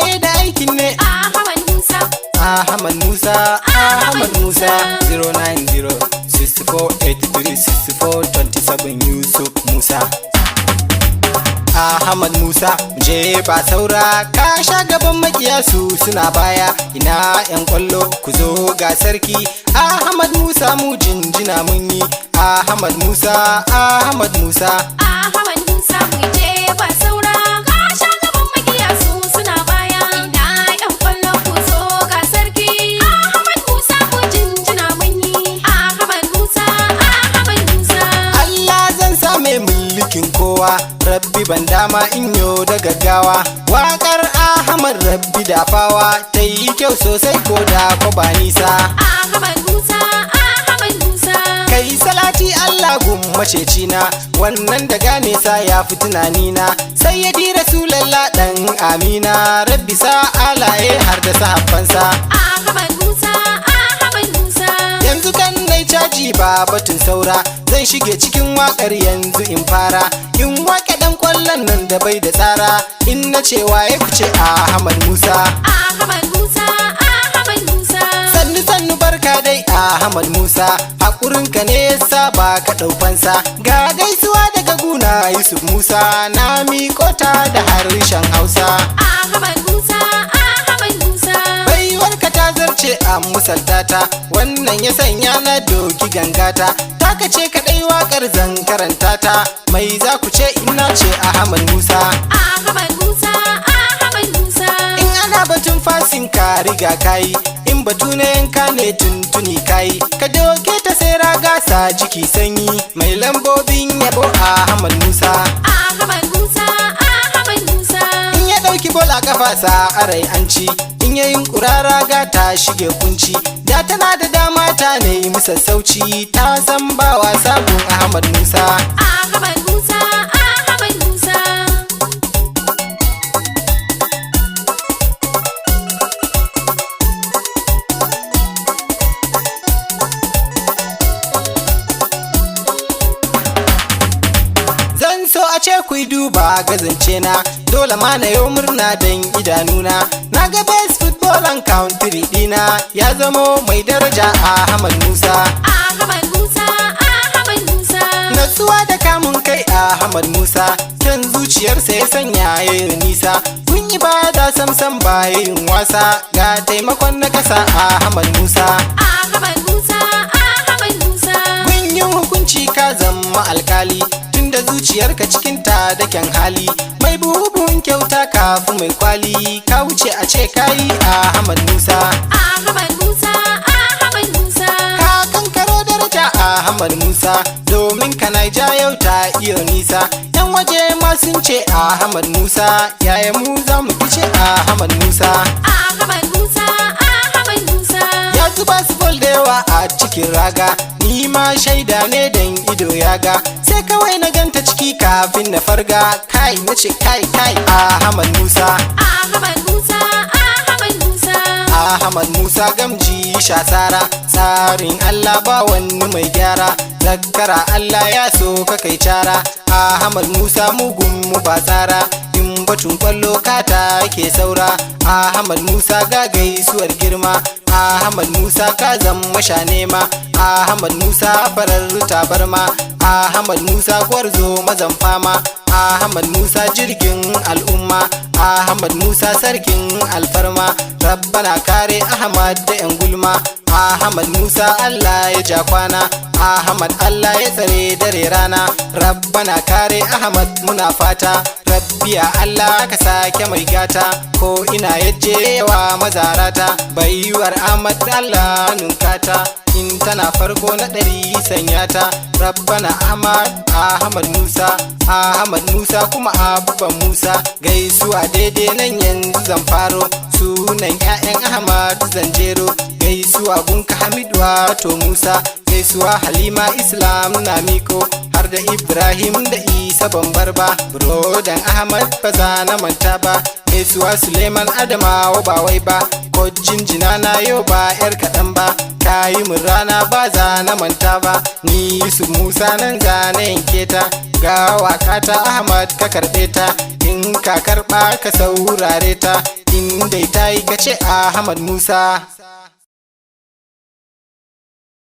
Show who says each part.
Speaker 1: waye da aikin ne?
Speaker 2: Ahmad Musa.
Speaker 1: Ahmad Musa, Ahmad Musa 090 64 83 64 27 Yusuf Musa. Ahmad Musa je ba saura ka sha gaban makiyasu suna baya ina yan kwallo ku zo ga sarki. Ahmad Musa mu jinjina mun yi. Ahmad Musa, Ahmad Musa.
Speaker 2: Ahmad Musa mu je ba saura ka sha gaban makiyasu suna baya ina yan kwallo ku zo ga sarki. Ahmad Musa mu jinjina mun yi. Ahmad Musa, Ahmad Musa.
Speaker 1: Allah zan same mulkin kowa, Rabbi ban dama in yo da gaggawa. Waƙar Ahmad Rabbi da fawa ta yi kyau sosai ko da ko ba nisa.
Speaker 2: Ahmad Musa, Ahmad Musa.
Speaker 1: Kai salati Allah maceci na, wannan da gane sa ya fi tunanina. Sai ya di Rasulallah dan Amina, Rabbi sa alaye har da sahabbansa.
Speaker 2: Ahmad Musa, Ahmad Musa.
Speaker 1: Yanzu kan nai caji ba batun saura, zan shige cikin waƙar yanzu in fara. In waƙe dan kwallon nan da bai da tsara, in na cewa ya fice Ahmad Musa.
Speaker 2: Ahmad Musa, Ahmad Musa.
Speaker 1: Sannu sannu barka dai Ahmad Musa, haƙurinka ne yasa ba ka ɗaufansa. Ga gaisuwa daga guna Yusuf Musa, na miƙo ta da harshen Hausa.
Speaker 2: Ahmad Musa, Ahmad Musa.
Speaker 1: Baiwarka ta zarce a musaltata, wannan ya sanya na doki gangata. Taka ce kaɗai waƙar zan karanta ta, mai za ku ce ina ce Ahmad Musa.
Speaker 2: Ahmad Musa, Ahmad Musa.
Speaker 1: In ana batun fasin ka riga kayi, in batu na yanka ne tuntuni kayi. Ka doke ta sai raga sa jiki sanyi, mai lambobin yabo Ahmad Musa.
Speaker 2: Ahmad Musa, Ahmad Musa.
Speaker 1: In ya ɗauki bola kafa sa arai an ci, in ya yunkura raga ta shige kunci. Da tana da dama ta ne musa sauci, ta san ba wasa gun Ahmad Musa.
Speaker 2: Ahmad Musa, Ahmad Musa.
Speaker 1: Zan so a ce ku duba gazance na, dole ma na yau murna dan idanuna. Na ga best football and country dina, ya zamo mai daraja Ahmad Musa.
Speaker 2: Ahmad Musa, Ahmad Musa.
Speaker 1: Natsuwa da kamun kai Ahmad Musa, kyan zuciyarsa ya sanya yayin nisa. Kun yi bada samsam ba yin wasa, ga taimakon na kasa Ahmad Musa.
Speaker 2: Ahmad Musa, Ahmad Musa.
Speaker 1: Kun yi hukunci ka zama alkali, tunda zuciyarka cikinta da kyan hali. Mai buhun kyauta kafu mai kwali, ka wuce a ce kayi Ahmad Musa.
Speaker 2: Ahmad Musa, Ahmad Musa.
Speaker 1: Ka kankaro daraja Ahmad Musa, domin ka Naija yau ta iyo nisa. Yan waje ma sun ce Ahmad Musa, yaya mu za mu fice Ahmad Musa.
Speaker 2: Ahmad Musa, Ahmad Musa.
Speaker 1: Ya zuba su gol da yawa a cikin raga, ni ma shaida ne dan ido ya ga. Sai kawai na ganta ciki kafin na farga, kai na ce kai Ahmad Musa.
Speaker 2: Ahmad Musa, Ahmad Musa.
Speaker 1: Ahmad Musa gamji shasara, tsarin Allah ba wani mai gyara. Zakkara Allah ya so ka kai cara, Ahmad Musa mugun mu ba tsara. In batun kwallo kata ke saura, Ahmad Musa ga gaisuwar girma. Ahmad Musa ka zama sha nema, Ahmad Musa farar tabarma. Ahmad Musa gwarzo mazan fama, Ahmad Musa jirgin al'umma. Ahmad Musa sarkin alfarma, Rabbana kare Ahmad da 'yan gulma. Ahmad Musa Allah ya ja kwana, Ahmad Allah ya tsare dare rana. Rabbana kare Ahmad muna fata, Rabbiya Allah ka sake mai gata. Ko ina yaje wa mazarata, baiwar Ahmad Allah nunkata. In tana farko na ɗari sanyata, Rabbana Ahmad Musa. Ahmad Musa kuma Abban Musa, gaisuwa daidai nan yanzu zan faro. Sunan 'ya'yan Ahmad zan jero, gaisuwa gunka Hamid wato Musa. Gaisuwa Halima Islam na miko, har da Ibrahim da Isa bambar ba. Brodan Ahmad ba za na manta ba, gaisuwa Suleiman Adamawa ba wai ba. Ko jinjina na yau ba 'yar kaɗan ba, kayi mun rana ba za na manta ba. Ni Yusuf Musa nan za na yanke ta, ga wakata Ahmad ka karɓe ta. In ka karɓa ka saurare ta, in dai ta yi kace Ahmad Musa.